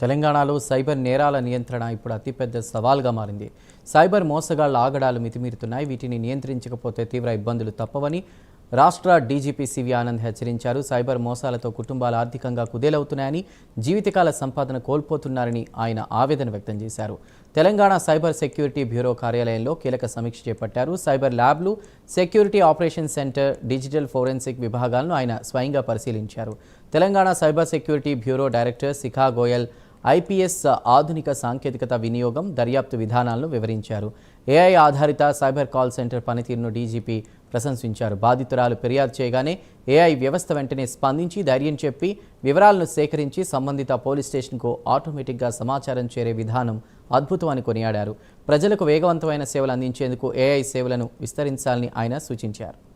తెలంగాణలో సైబర్ నేరాల నియంత్రణ ఇప్పుడు అతిపెద్ద సవాల్గా మారింది. సైబర్ మోసగాళ్ల ఆగడాలు మితిమీరుతున్నాయి. వీటిని నియంత్రించకపోతే తీవ్ర ఇబ్బందులు తప్పవని రాష్ట్ర డీజీపీ సివి ఆనంద్ హెచ్చరించారు. సైబర్ మోసాలతో కుటుంబాలు ఆర్థికంగా కుదేలవుతున్నాయని, జీవితకాల సంపాదన కోల్పోతున్నారని ఆయన ఆవేదన వ్యక్తం చేశారు. తెలంగాణ సైబర్ సెక్యూరిటీ బ్యూరో కార్యాలయంలో కీలక సమీక్ష చేపట్టారు. సైబర్ ల్యాబ్లు, security operation centre, digital forensic విభాగాలను ఆయన స్వయంగా పరిశీలించారు. Telangana cyber security bureau director Shikha Goyal IPS ఆధునిక సాంకేతికత వినియోగం, దర్యాప్తు విధానాలను వివరించారు. ఏఐ ఆధారిత సైబర్ కాల్ సెంటర్ పనితీరును డీజీపీ ప్రశంసించారు. బాధితురాలు ఫిర్యాదు చేయగానే ఏఐ వ్యవస్థ వెంటనే స్పందించి ధైర్యం చెప్పి వివరాలను సేకరించి సంబంధిత పోలీస్ స్టేషన్కు ఆటోమేటిక్గా సమాచారం చేరే విధానం అద్భుతం అని కొనియాడారు. ప్రజలకు వేగవంతమైన సేవలు అందించేందుకు ఏఐ సేవలను విస్తరించాలని ఆయన సూచించారు.